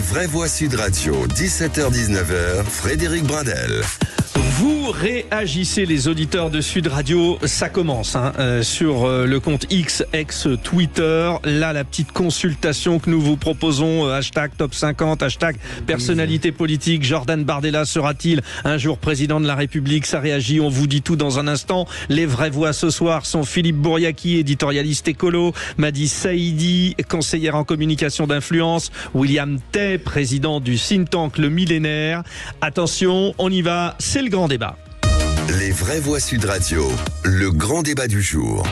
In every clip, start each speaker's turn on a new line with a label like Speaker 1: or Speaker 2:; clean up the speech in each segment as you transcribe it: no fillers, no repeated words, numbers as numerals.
Speaker 1: vraies voix Sud Radio, 17h-19h, Frédéric Brindel.
Speaker 2: Vous réagissez, les auditeurs de Sud Radio, ça commence sur le compte X, ex-Twitter. Là, la petite consultation que nous vous proposons, hashtag top 50, hashtag personnalité politique. Jordan Bardella sera-t-il un jour président de la République? Ça réagit, on vous dit tout dans un instant. Les vraies voix ce soir sont Philippe Bouriaki, éditorialiste écolo, Madi Saïdi, conseillère en communication d'influence, William Tay, président du think tank Le Millénaire. Attention, on y va, c'est le grand débat.
Speaker 1: Les vraies voix Sud Radio, le grand débat du jour.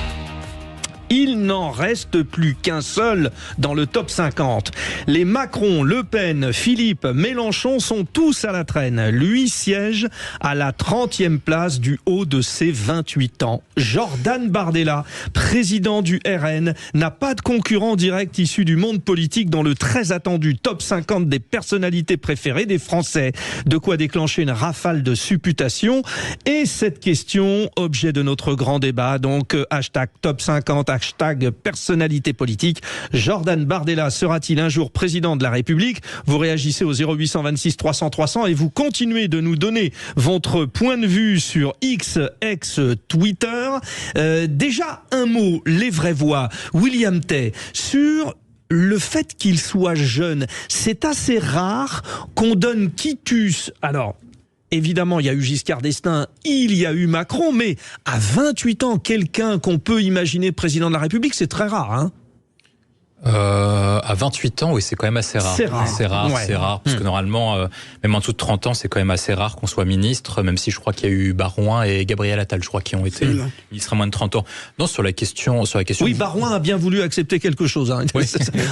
Speaker 2: Il n'en reste plus qu'un seul dans le top 50. Les Macron, Le Pen, Philippe, Mélenchon sont tous à la traîne. Lui siège à la 30e place du haut de ses 28 ans. Jordan Bardella, président du RN, n'a pas de concurrent direct issu du monde politique dans le très attendu top 50 des personnalités préférées des Français. De quoi déclencher une rafale de supputations. Et cette question, objet de notre grand débat, donc hashtag top 50, hashtag personnalité politique. Jordan Bardella sera-t-il un jour président de la République? Vous réagissez au 0826 300 300 et vous continuez de nous donner votre point de vue sur X, ex-Twitter. Déjà un mot, les vraies voix. William Tay, sur le fait qu'il soit jeune, c'est assez rare qu'on donne quitus. Alors, évidemment, il y a eu Giscard d'Estaing, il y a eu Macron, mais à 28 ans, quelqu'un qu'on peut imaginer président de la République, c'est très rare, hein.
Speaker 3: À 28 ans, oui, c'est quand même assez rare.
Speaker 2: C'est rare.
Speaker 3: C'est rare,
Speaker 2: Ouais.
Speaker 3: c'est rare. Parce que normalement, même en dessous de 30 ans, c'est quand même assez rare qu'on soit ministre, même si je crois qu'il y a eu Barouin et Gabriel Attal, je crois, qui ont été ministres à moins de 30 ans. Non, sur la question.
Speaker 2: Oui, Barouin a bien voulu accepter quelque chose, hein.
Speaker 3: Oui.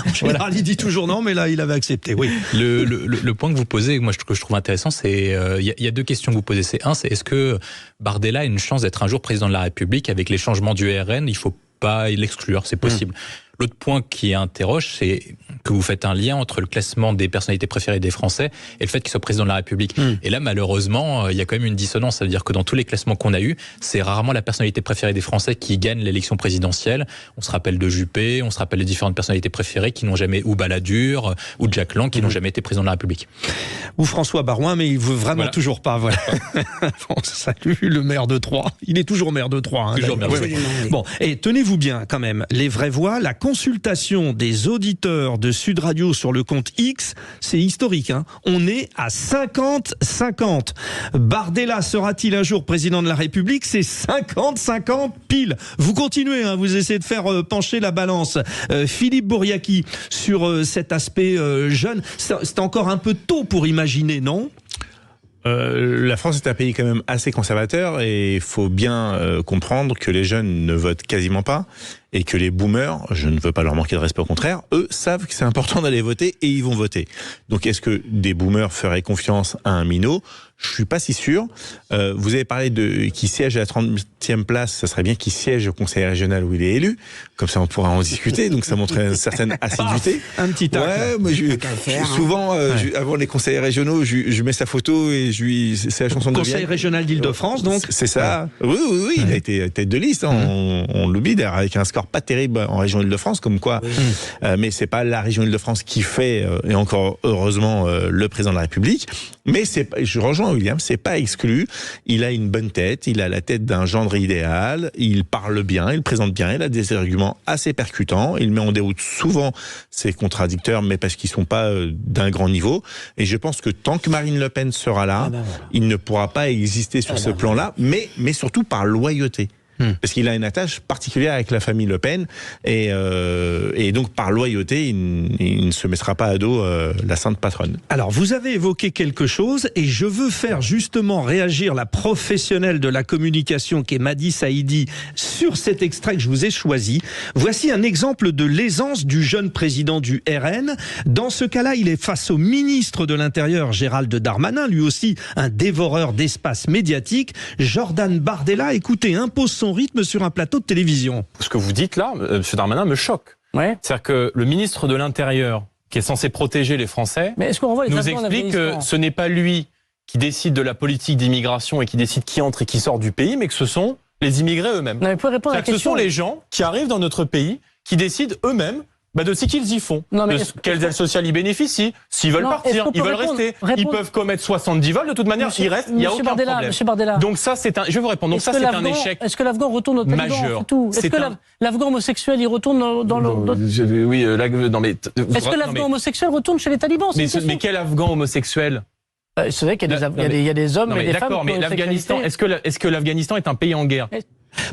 Speaker 2: En général, il dit toujours non, mais là, il avait accepté, oui.
Speaker 3: Le point que vous posez, moi, que je trouve intéressant, c'est, il y a deux questions que vous posez. C'est est-ce que Bardella a une chance d'être un jour président de la République? Avec les changements du RN, il faut pas l'exclure, c'est possible. L'autre point qui interroge, c'est que vous faites un lien entre le classement des personnalités préférées des Français et le fait qu'il soit président de la République. Et là, malheureusement, il y a quand même une dissonance. Ça veut dire que dans tous les classements qu'on a eus, c'est rarement la personnalité préférée des Français qui gagne l'élection présidentielle. On se rappelle de Juppé, on se rappelle des différentes personnalités préférées qui n'ont jamais, ou Balladur, ou Jack Lang, qui n'ont jamais été président de la République.
Speaker 2: Ou François Barouin, mais il veut vraiment toujours pas. Voilà. Bon, salut, le maire de Troyes. Il est toujours maire de Troyes. Hein,
Speaker 3: toujours maire de Troyes.
Speaker 2: Bon, et tenez-vous bien quand même, les vraies voix, la consultation des auditeurs de Sud Radio sur le compte X, c'est historique, hein. On est à 50-50. Bardella sera-t-il un jour président de la République? C'est 50-50 pile. Vous continuez, hein, vous essayez de faire pencher la balance. Philippe Bouriaki, sur cet aspect jeune, c'est encore un peu tôt pour imaginer, non?
Speaker 4: La France est un pays quand même assez conservateur et il faut bien comprendre que les jeunes ne votent quasiment pas et que les boomers, je ne veux pas leur manquer de respect, au contraire, eux savent que c'est important d'aller voter et ils vont voter. Donc est-ce que des boomers feraient confiance à un minot? Je suis pas si sûr. Vous avez parlé de qui siège à la 30e place, ça serait bien qu'il siège au conseil régional où il est élu. Comme ça, on pourra en discuter. Donc ça montrerait une certaine assiduité.
Speaker 2: Un petit tac.
Speaker 4: Ouais, moi, souvent, avant les conseils régionaux, je mets sa photo et c'est la chanson de
Speaker 2: Conseil régional d'Île-de-France, donc.
Speaker 4: C'est ça. Oui, il a été tête de liste. Hein. On l'oublie d'ailleurs, avec un score pas terrible en région Île-de-France, comme quoi. Mais c'est pas la région Île-de-France qui fait, et encore heureusement, le président de la République. Mais je rejoins William, c'est pas exclu. Il a une bonne tête, il a la tête d'un gendre idéal, il parle bien, il présente bien, il a des arguments assez percutants, il met en déroute souvent ses contradicteurs, mais parce qu'ils sont pas d'un grand niveau. Et je pense que tant que Marine Le Pen sera là, il ne pourra pas exister sur ce plan-là, mais surtout par loyauté. Parce qu'il a une attache particulière avec la famille Le Pen et donc par loyauté, il ne se mettra pas à dos la sainte patronne.
Speaker 2: Alors vous avez évoqué quelque chose et je veux faire justement réagir la professionnelle de la communication qui est Madi Saïdi sur cet extrait que je vous ai choisi. Voici un exemple de l'aisance du jeune président du RN. Dans ce cas-là, il est face au ministre de l'Intérieur Gérald Darmanin, lui aussi un dévoreur d'espace médiatique. Jordan Bardella, écoutez, impose son rythme sur un plateau de télévision.
Speaker 5: Ce que vous dites là, M. Darmanin, me choque. Ouais. C'est-à-dire que le ministre de l'Intérieur, qui est censé protéger les Français, nous explique que ce n'est pas lui qui décide de la politique d'immigration et qui décide qui entre et qui sort du pays, mais que ce sont les immigrés eux-mêmes.
Speaker 6: Non, mais pour répondre à la question,
Speaker 5: ce sont les gens qui arrivent dans notre pays, qui décident eux-mêmes de ce qu'ils y font, quelles aides sociales ils bénéficient, s'ils veulent partir, ils veulent rester, ils peuvent commettre 70 vols, de toute manière, ils restent, il n'y a aucun problème.
Speaker 6: Monsieur Bardella.
Speaker 5: Donc ça, je vais vous répondre, donc ça c'est un échec majeur.
Speaker 6: Est-ce que l'Afghan retourne au Taliban, c'est tout? Est-ce que l'Afghan homosexuel, il retourne dans le...
Speaker 5: Oui, non mais...
Speaker 6: Est-ce que l'Afghan homosexuel retourne chez les talibans?
Speaker 5: Mais quel Afghan homosexuel?
Speaker 6: C'est vrai qu'il y a des hommes et des femmes.
Speaker 5: D'accord, mais l'Afghanistan, est-ce que l'Afghanistan est un pays en guerre?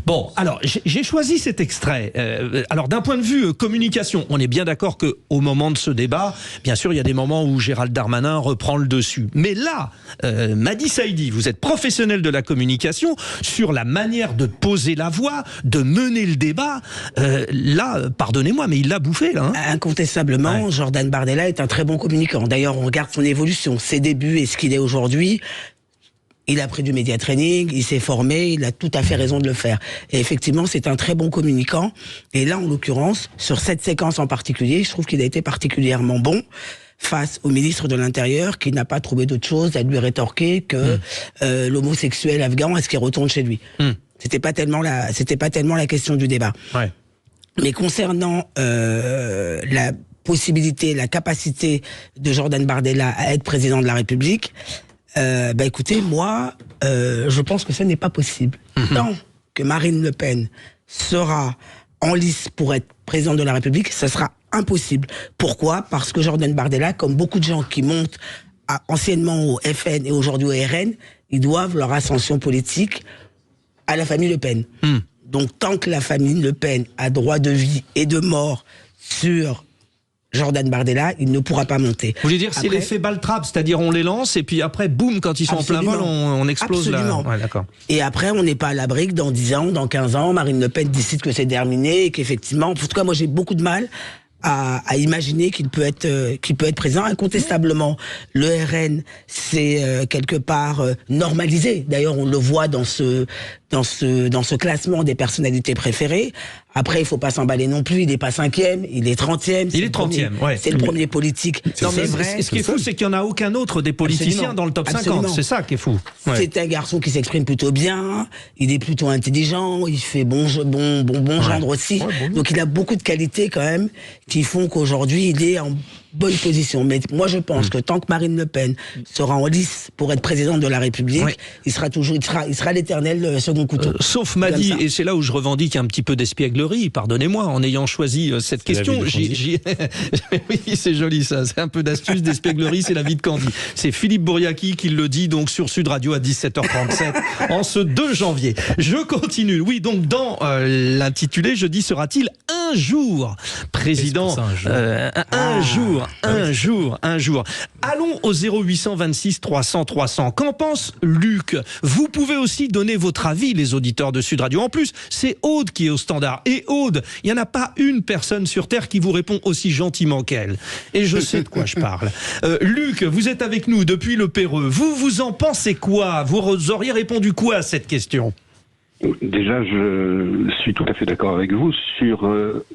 Speaker 2: Bon, alors j'ai choisi cet extrait. Alors d'un point de vue communication, on est bien d'accord que au moment de ce débat, bien sûr, il y a des moments où Gérald Darmanin reprend le dessus. Mais là, Madi Saïdi, vous êtes professionnel de la communication, sur la manière de poser la voix, de mener le débat. Là, pardonnez-moi, mais il l'a bouffé là.
Speaker 7: Incontestablement, ouais. Jordan Bardella est un très bon communicant. D'ailleurs, on regarde son évolution, ses débuts et ce qu'il est aujourd'hui. Il a pris du média training, il s'est formé, il a tout à fait raison de le faire. Et effectivement, c'est un très bon communicant. Et là, en l'occurrence, sur cette séquence en particulier, je trouve qu'il a été particulièrement bon face au ministre de l'Intérieur qui n'a pas trouvé d'autre chose à lui rétorquer que l'homosexuel afghan, est-ce qu'il retourne chez lui. C'était pas tellement la question du débat.
Speaker 2: Ouais.
Speaker 7: Mais concernant la possibilité, la capacité de Jordan Bardella à être président de la République, écoutez, moi, je pense que ce n'est pas possible. Tant que Marine Le Pen sera en lice pour être présidente de la République, ce sera impossible. Pourquoi? Parce que Jordan Bardella, comme beaucoup de gens qui montent anciennement au FN et aujourd'hui au RN, ils doivent leur ascension politique à la famille Le Pen. Donc tant que la famille Le Pen a droit de vie et de mort sur Jordan Bardella, il ne pourra pas monter.
Speaker 2: Vous voulez dire c'est l'effet balle-trappe, c'est-à-dire on les lance et puis après, boum, quand ils sont en plein vol, on explose là. Ouais, d'accord.
Speaker 7: Et après, on n'est pas à l'abri que dans 10 ans, dans 15 ans, Marine Le Pen décide que c'est terminé et qu'effectivement, en tout cas, moi j'ai beaucoup de mal à imaginer qu'il peut être présent. Incontestablement, le RN s'est quelque part normalisé. D'ailleurs, on le voit dans ce classement des personnalités préférées. Après, il faut pas s'emballer non plus. Il n'est pas 5e, il est 30e.
Speaker 2: Il est 30e, ouais.
Speaker 7: C'est le premier politique.
Speaker 2: Non, mais vrai. Ce qui est fou, c'est qu'il n'y en a aucun autre des politiciens dans le top 50. C'est ça qui est fou.
Speaker 7: Ouais. C'est un garçon qui s'exprime plutôt bien. Il est plutôt intelligent. Il fait bon gendre aussi. Ouais, donc, il a beaucoup de qualités quand même qui font qu'aujourd'hui, il est en bonne position. Mais moi, je pense que tant que Marine Le Pen sera en lice pour être présidente de la République, il sera l'éternel second couteau.
Speaker 2: Sauf Madi, et c'est là où je revendique un petit peu d'espièglerie, pardonnez-moi, en ayant choisi cette question. Oui, c'est joli ça, c'est un peu d'astuce, d'espièglerie, c'est la vie de Candy. C'est Philippe Bouriaki qui le dit donc sur Sud Radio à 17h37 en ce 2 janvier. Je continue. Oui, donc dans l'intitulé, je dis sera-t-il un jour président? Un jour. Allons au 0826 300 300. Qu'en pense Luc? Vous pouvez aussi donner votre avis, les auditeurs de Sud Radio. En plus, c'est Aude qui est au standard. Et Aude, il n'y en a pas une personne sur Terre qui vous répond aussi gentiment qu'elle. Et je sais de quoi je parle. Luc, vous êtes avec nous depuis le Péreux. Vous en pensez quoi? Vous auriez répondu quoi à cette question?
Speaker 8: Déjà, je suis tout à fait d'accord avec vous sur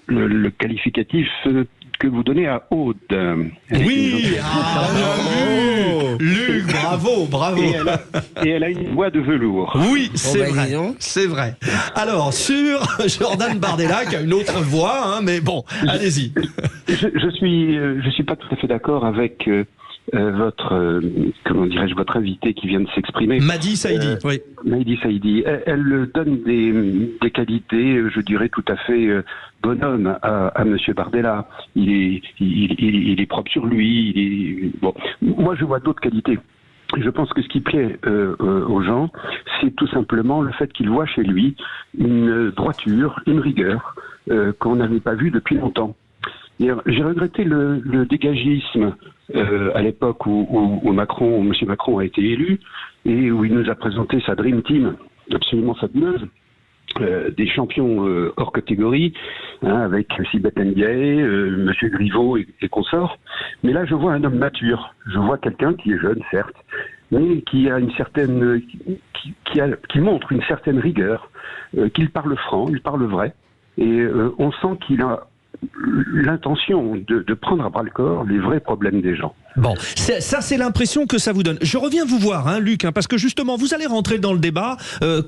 Speaker 8: le qualificatif que vous donnez à Aude.
Speaker 2: Oui, Luc, bravo.
Speaker 8: Et elle a une voix de velours.
Speaker 2: Oui, c'est vrai. Alors, sur Jordan Bardella, qui a une autre voix, mais bon, allez-y.
Speaker 8: Je suis pas tout à fait d'accord avec votre invité qui vient de s'exprimer.
Speaker 2: Madi Saïdi, oui.
Speaker 8: Madi Saïdi, elle donne des qualités, je dirais tout à fait bonhomme à Monsieur Bardella. Il est propre sur lui. Bon. Moi, je vois d'autres qualités. Je pense que ce qui plaît aux gens, c'est tout simplement le fait qu'il voit chez lui une droiture, une rigueur qu'on n'avait pas vue depuis longtemps. J'ai regretté le dégagisme à l'époque où M. Macron a été élu et où il nous a présenté sa Dream Team absolument fabuleuse, des champions hors catégorie, avec Sibeth Ndiaye, M. Griveaux et consorts. Mais là, je vois un homme mature. Je vois quelqu'un qui est jeune, certes, mais qui a une certaine, qui montre une certaine rigueur, qu'il parle franc, il parle vrai, et on sent qu'il a l'intention de prendre à bras le corps les vrais problèmes des gens.
Speaker 2: Bon, ça c'est l'impression que ça vous donne. Je reviens vous voir, hein, Luc, parce que justement, vous allez rentrer dans le débat,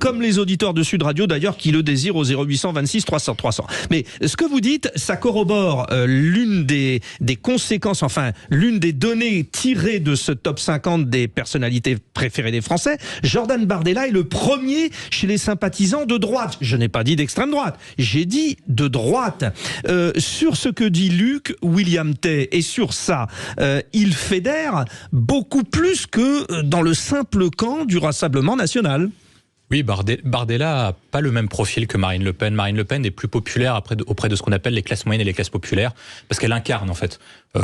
Speaker 2: comme les auditeurs de Sud Radio d'ailleurs, qui le désirent au 0800 26 300 300. Mais ce que vous dites, ça corrobore l'une des conséquences, enfin, l'une des données tirées de ce top 50 des personnalités préférées des Français. Jordan Bardella est le premier chez les sympathisants de droite. Je n'ai pas dit d'extrême droite, j'ai dit de droite. Sur ce que dit Luc, William Tay, et sur ça, il fédère beaucoup plus que dans le simple camp du Rassemblement national.
Speaker 3: Oui, Bardella n'a pas le même profil que Marine Le Pen. Marine Le Pen est plus populaire auprès de ce qu'on appelle les classes moyennes et les classes populaires, parce qu'elle incarne en fait.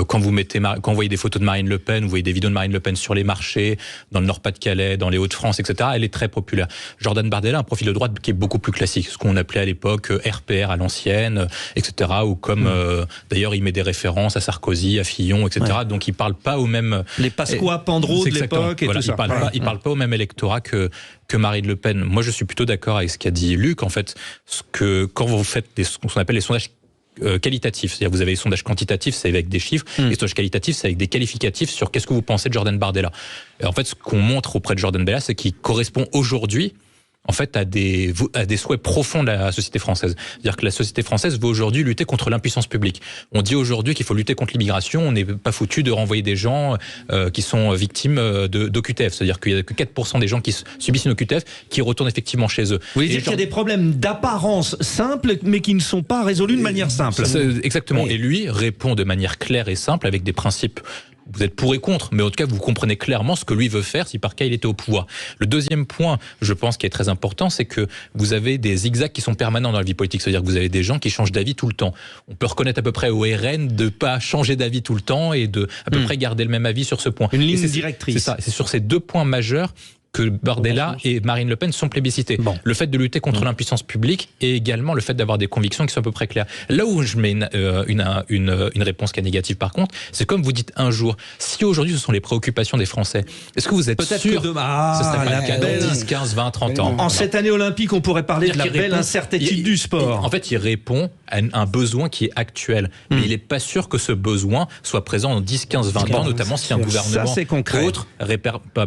Speaker 3: Quand vous voyez des photos de Marine Le Pen, vous voyez des vidéos de Marine Le Pen sur les marchés, dans le Nord-Pas-de-Calais, dans les Hauts-de-France, etc., elle est très populaire. Jordan Bardella a un profil de droite qui est beaucoup plus classique, ce qu'on appelait à l'époque RPR à l'ancienne, etc., ou comme, d'ailleurs, il met des références à Sarkozy, à Fillon, etc., donc il parle pas au même...
Speaker 2: Les Pasqua, Pandro de l'époque et
Speaker 3: voilà,
Speaker 2: tout ça.
Speaker 3: Il parle pas au même électorat que Marine Le Pen. Moi, je suis plutôt d'accord avec ce qu'a dit Luc, en fait, quand vous faites ce qu'on appelle les sondages qualitatifs, c'est-à-dire vous avez les sondages quantitatifs, c'est avec des chiffres, et les sondages qualitatifs, c'est avec des qualificatifs sur qu'est-ce que vous pensez de Jordan Bardella. Et en fait, ce qu'on montre auprès de Jordan Bardella, c'est qu'il correspond aujourd'hui en fait à des souhaits profonds de la société française. C'est-à-dire que la société française veut aujourd'hui lutter contre l'impuissance publique. On dit aujourd'hui qu'il faut lutter contre l'immigration, on n'est pas foutu de renvoyer des gens qui sont victimes d'OQTF. C'est-à-dire qu'il n'y a que 4% des gens qui subissent une OQTF qui retournent effectivement chez eux.
Speaker 2: Vous voulez dire qu'il y a des problèmes d'apparence simples, mais qui ne sont pas résolus de manière simple.
Speaker 3: Exactement.
Speaker 2: Oui.
Speaker 3: Et lui répond de manière claire et simple avec des principes. Vous êtes pour et contre, mais en tout cas, vous comprenez clairement ce que lui veut faire si par cas il était au pouvoir. Le deuxième point, je pense, qui est très important, c'est que vous avez des zigzags qui sont permanents dans la vie politique. C'est-à-dire que vous avez des gens qui changent d'avis tout le temps. On peut reconnaître à peu près au RN de pas changer d'avis tout le temps et de à peu près garder le même avis sur ce point.
Speaker 2: Une ligne directrice.
Speaker 3: C'est ça. C'est sur ces deux points majeurs que Bardella et Marine Le Pen sont plébiscités. Bon. Le fait de lutter contre l'impuissance publique et également le fait d'avoir des convictions qui sont à peu près claires. Là où je mets une réponse qui est négative par contre, c'est comme vous dites un jour, si aujourd'hui ce sont les préoccupations des Français, est-ce que vous êtes sûr que demain, ce serait pas le cas dans 10, 15, 20, 30 ans?
Speaker 2: En cette année olympique, on pourrait parler de la belle incertitude du sport.
Speaker 3: En fait, il répond à un besoin qui est actuel. Mais il n'est pas sûr que ce besoin soit présent dans 10, 15, 20 ans, notamment si un gouvernement autre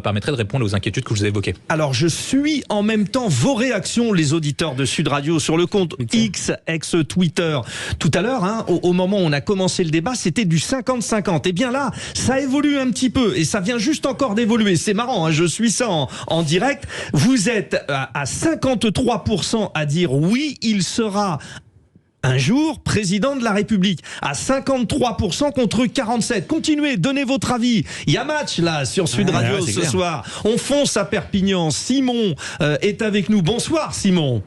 Speaker 3: permettrait de répondre aux inquiétudes que je vous ai évoquées.
Speaker 2: Alors, je suis en même temps vos réactions, les auditeurs de Sud Radio, sur le compte X, ex-Twitter. Tout à l'heure, hein, au moment où on a commencé le débat, c'était du 50-50. Et bien là, ça évolue un petit peu et ça vient juste encore d'évoluer. C'est marrant, hein, je suis ça en direct. Vous êtes à 53% à dire oui, il sera un jour président de la République, à 53% contre 47%. Continuez, donnez votre avis. Il y a match là sur Sud Radio ce soir. On fonce à Perpignan. Simon est avec nous. Bonsoir Simon.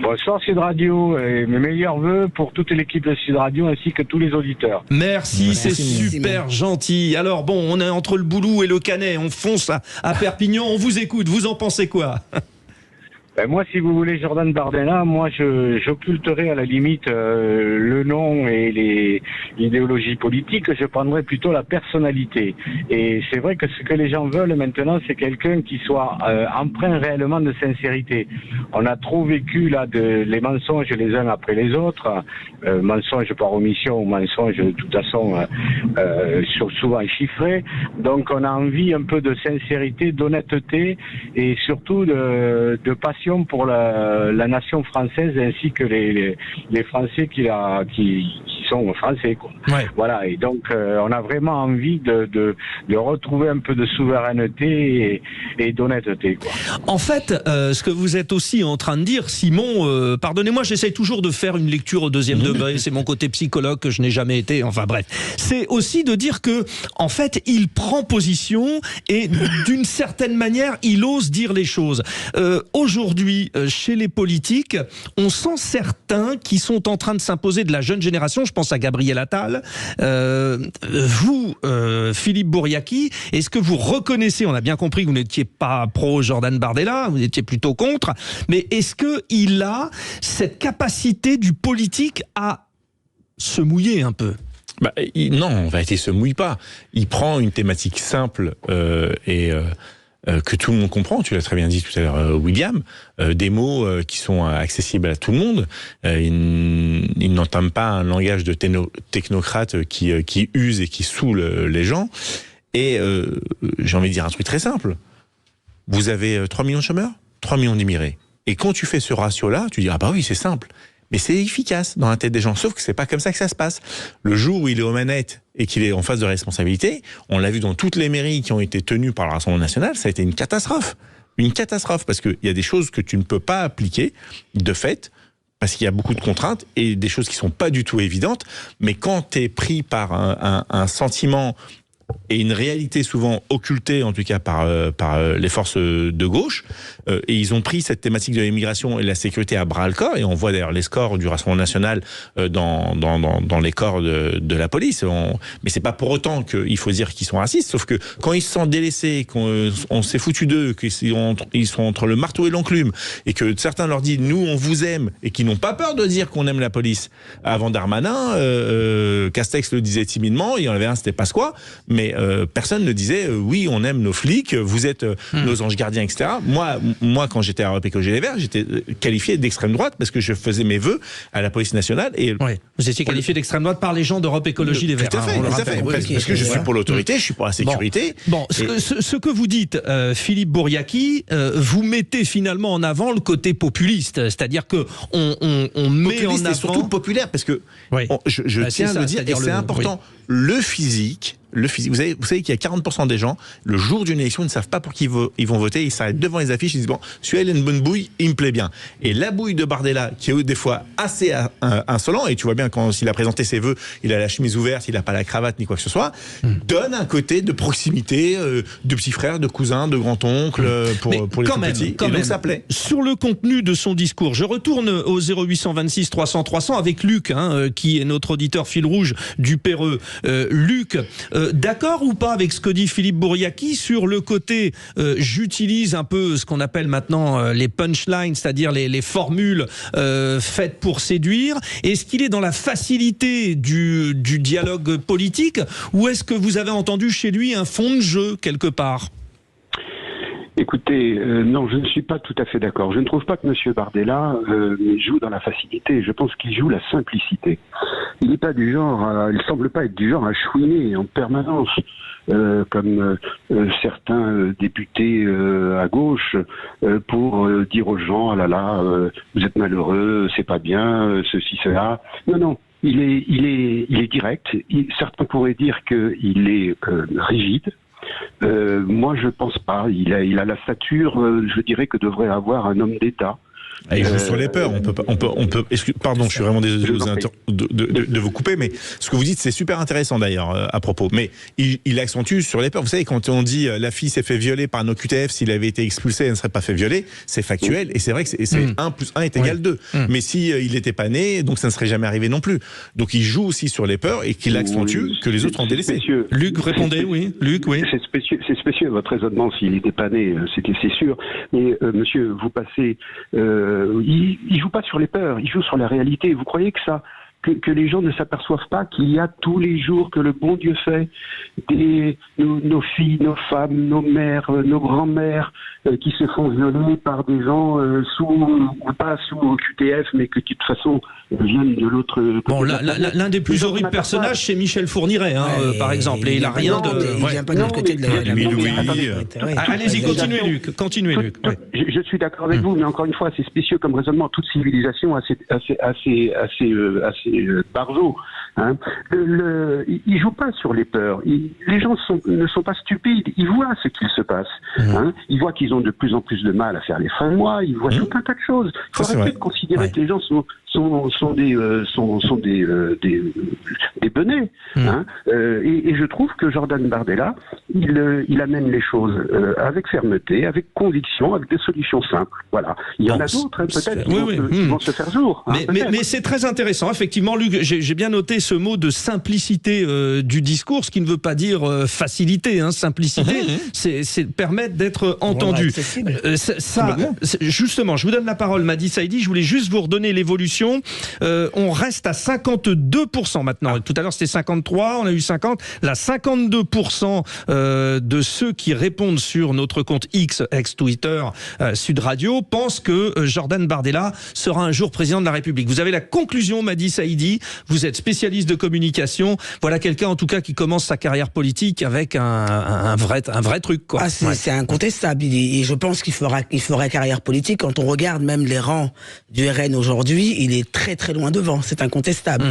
Speaker 9: Bonsoir Sud Radio et mes meilleurs vœux pour toute l'équipe de Sud Radio ainsi que tous les auditeurs.
Speaker 2: Merci, c'est super gentil. Alors bon, on est entre le Boulou et le Canet. On fonce à Perpignan. On vous écoute. Vous en pensez quoi ?
Speaker 9: Ben moi, si vous voulez Jordan Bardella, moi j'occulterai à la limite le nom et l'idéologie politique. Je prendrai plutôt la personnalité. Et c'est vrai que ce que les gens veulent maintenant, c'est quelqu'un qui soit empreint réellement de sincérité. On a trop vécu là les mensonges les uns après les autres, mensonges par omission ou mensonges de toute façon souvent chiffrés. Donc on a envie un peu de sincérité, d'honnêteté et surtout de passion pour la nation française ainsi que les Français qui sont français, quoi. Ouais. Voilà, et donc on a vraiment envie de retrouver un peu de souveraineté et d'honnêteté, quoi.
Speaker 2: En fait, ce que vous êtes aussi en train de dire, Simon, pardonnez-moi, j'essaye toujours de faire une lecture au deuxième degré, c'est mon côté psychologue que je n'ai jamais été, enfin bref. C'est aussi de dire que, en fait, il prend position et d'une certaine manière, il ose dire les choses. Aujourd'hui, chez les politiques, on sent certains qui sont en train de s'imposer de la jeune génération. Je pense à Gabriel Attal. Vous, Philippe Bouriaki, est-ce que vous reconnaissez, on a bien compris que vous n'étiez pas pro Jordan Bardella, vous étiez plutôt contre, mais est-ce qu'il a cette capacité du politique à se mouiller un peu ?
Speaker 4: Non, en vérité, il se mouille pas. Il prend une thématique simple et que tout le monde comprend, tu l'as très bien dit tout à l'heure, William, des mots qui sont accessibles à tout le monde. Ils n'entament pas un langage de technocrate qui use et qui saoule les gens. Et j'ai envie de dire un truc très simple. Vous avez 3 millions de chômeurs, 3 millions d'immigrés. Et quand tu fais ce ratio-là, tu dis, ah bah oui, c'est simple. Mais c'est efficace dans la tête des gens. Sauf que c'est pas comme ça que ça se passe. Le jour où il est aux manettes et qu'il est en phase de responsabilité, on l'a vu dans toutes les mairies qui ont été tenues par le Rassemblement national, ça a été une catastrophe. Une catastrophe, parce qu'il y a des choses que tu ne peux pas appliquer de fait, parce qu'il y a beaucoup de contraintes et des choses qui sont pas du tout évidentes. Mais quand tu es pris par un sentiment et une réalité souvent occultée, en tout cas par les forces de gauche, et ils ont pris cette thématique de l'immigration et de la sécurité à bras-le-corps, et on voit d'ailleurs les scores du Rassemblement national dans les corps de la police. Mais c'est pas pour autant qu'il faut dire qu'ils sont racistes, sauf que quand ils se sentent délaissés, qu'on s'est foutu d'eux, qu'ils sont entre le marteau et l'enclume, et que certains leur disent « nous, on vous aime », et qu'ils n'ont pas peur de dire qu'on aime la police. Avant Darmanin, Castex le disait timidement, il y en avait un, c'était Pasqua, mais personne ne disait oui, on aime nos flics, vous êtes nos anges gardiens, etc. Moi, quand j'étais à Europe Écologie Les Verts, j'étais qualifié d'extrême droite parce que je faisais mes vœux à la police nationale. Et
Speaker 2: oui, vous étiez qualifié d'extrême droite par les gens d'Europe Écologie Les Verts.
Speaker 4: Tout à fait, parce que je suis pour l'autorité, je suis pour la sécurité.
Speaker 2: Bon, ce que vous dites, Philippe Bouriaki, vous mettez finalement en avant le côté populiste, c'est-à-dire que on met en avant
Speaker 4: et surtout populaire, parce que je tiens à le dire, et c'est important. Le physique, vous savez qu'il y a 40% des gens, le jour d'une élection, ils ne savent pas pour qui ils vont voter, ils s'arrêtent devant les affiches, ils disent bon, celui-là, il a une bonne bouille, il me plaît bien. Et la bouille de Bardella, qui est des fois assez insolent, et tu vois bien quand il a présenté ses vœux, il a la chemise ouverte, il n'a pas la cravate ni quoi que ce soit, donne un côté de proximité, de petit frère, de cousin, de grand-oncle, pour les tout petits. Et donc ça plaît.
Speaker 2: Sur le contenu de son discours, je retourne au 0826 300 300 avec Luc, qui est notre auditeur fil rouge du Perreux. Luc, d'accord ou pas avec ce que dit Philippe Bouriaki sur le côté j'utilise un peu ce qu'on appelle maintenant les punchlines, c'est-à-dire les formules faites pour séduire. Est-ce qu'il est dans la facilité du dialogue politique, ou est-ce que vous avez entendu chez lui un fond de jeu quelque part ?
Speaker 8: Écoutez, non, je ne suis pas tout à fait d'accord. Je ne trouve pas que M. Bardella joue dans la facilité. Je pense qu'il joue la simplicité. Il n'est pas du genre, il semble pas être du genre à chouiner en permanence, comme certains députés à gauche, pour dire aux gens, ah là là, vous êtes malheureux, c'est pas bien, ceci, cela. Non, non. Il est direct. Certains pourraient dire qu'il est rigide. Moi, je pense pas. Il a la stature, je dirais, que devrait avoir un homme d'État.
Speaker 4: Il joue sur les peurs. On peut. Pardon, je suis vraiment désolé de vous couper, mais ce que vous dites, c'est super intéressant d'ailleurs à propos. Mais il accentue sur les peurs. Vous savez, quand on dit la fille s'est fait violer par un OQTF, s'il avait été expulsé, elle ne serait pas fait violer. C'est factuel et c'est vrai que c'est 1 plus 1 est égal 2. Mais si il n'était pas né, donc ça ne serait jamais arrivé non plus. Donc il joue aussi sur les peurs et qu'il accentue que les autres ont délaissé.
Speaker 2: Luc, répondez, oui. Luc, oui.
Speaker 8: C'est spécieux votre raisonnement. S'il n'était pas né, c'est sûr. Mais monsieur, vous passez. Il joue pas sur les peurs, il joue sur la réalité. Vous croyez que les gens ne s'aperçoivent pas qu'il y a tous les jours que le bon Dieu fait nos filles, nos femmes, nos mères, nos grands-mères qui se font violer par des gens pas sous QTF, mais que de toute façon viennent de l'autre côté.
Speaker 2: Bon, l'un des plus horribles personnages, c'est Michel Fourniret, par exemple, et il n'a rien de...
Speaker 7: Il vient pas de l'autre côté de la...
Speaker 2: Allez-y, continuez Luc.
Speaker 8: Je suis d'accord avec vous, mais encore une fois, c'est spécieux comme raisonnement. Toute civilisation assez barjo. Il joue pas sur les peurs. Les gens ne sont pas stupides. Ils voient ce qu'il se passe. Ils voient qu'ils ont de plus en plus de mal à faire les fins de mois. Ils voient tout un tas de choses. Il faut arrêter de considérer que les gens sont des benets. Et je trouve que Jordan Bardella, il amène les choses avec fermeté, avec conviction, avec des solutions simples. Voilà. Il y en a d'autres, peut-être, qui vont se faire jour.
Speaker 2: Mais c'est très intéressant. Effectivement, Luc, j'ai bien noté ce mot de simplicité du discours, ce qui ne veut pas dire facilité. Simplicité, c'est permettre d'être entendu. Justement, je vous donne la parole, Madi Saïdi. Je voulais juste vous redonner l'évolution. On reste à 52% maintenant. Tout à l'heure, c'était 53, on a eu 50. Là, 52% de ceux qui répondent sur notre compte X, ex-Twitter, Sud Radio, pensent que Jordan Bardella sera un jour président de la République. Vous avez la conclusion, Madi Saïdi, vous êtes spécialiste de communication, voilà quelqu'un en tout cas qui commence sa carrière politique avec un vrai truc, quoi.
Speaker 7: C'est incontestable, et je pense qu'il fera carrière politique. Quand on regarde même les rangs du RN aujourd'hui, il est très très loin devant, c'est incontestable.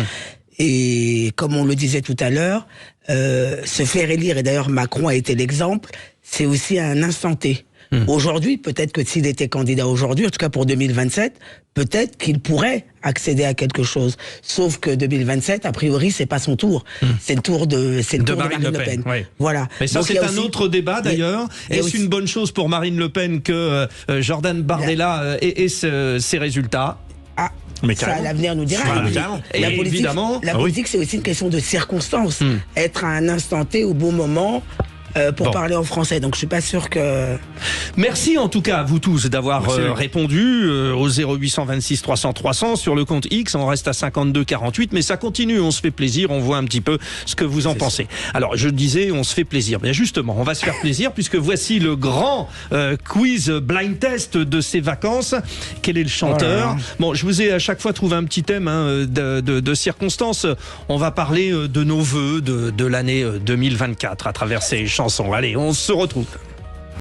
Speaker 7: Et comme on le disait tout à l'heure, se faire élire, et d'ailleurs Macron a été l'exemple, c'est aussi un instant T. Aujourd'hui, peut-être que s'il était candidat aujourd'hui, en tout cas pour 2027, peut-être qu'il pourrait accéder à quelque chose. Sauf que 2027, a priori, c'est pas son tour. C'est le tour de Marine Le Pen.
Speaker 2: Oui.
Speaker 7: Voilà.
Speaker 2: Mais ça, c'est un autre débat d'ailleurs. Est-ce une bonne chose pour Marine Le Pen que Jordan Bardella ait ses résultats?
Speaker 7: Mais ça, l'avenir nous dira. La politique, c'est aussi une question de circonstances. Être à un instant T, au bon moment, pour parler en français. Donc, je suis pas sûr que...
Speaker 2: Merci en tout cas à vous tous d'avoir répondu au 0826 300 300 sur le compte X. On reste à 52-48, mais ça continue. On se fait plaisir. On voit un petit peu ce que vous en pensez. Alors, je disais, on se fait plaisir. Bien justement, on va se faire plaisir puisque voici le grand quiz blind test de ces vacances. Quel est le chanteur? Bon, je vous ai à chaque fois trouvé un petit thème de circonstances. On va parler de nos vœux de l'année 2024 à travers ces chansons. Allez, on se retrouve.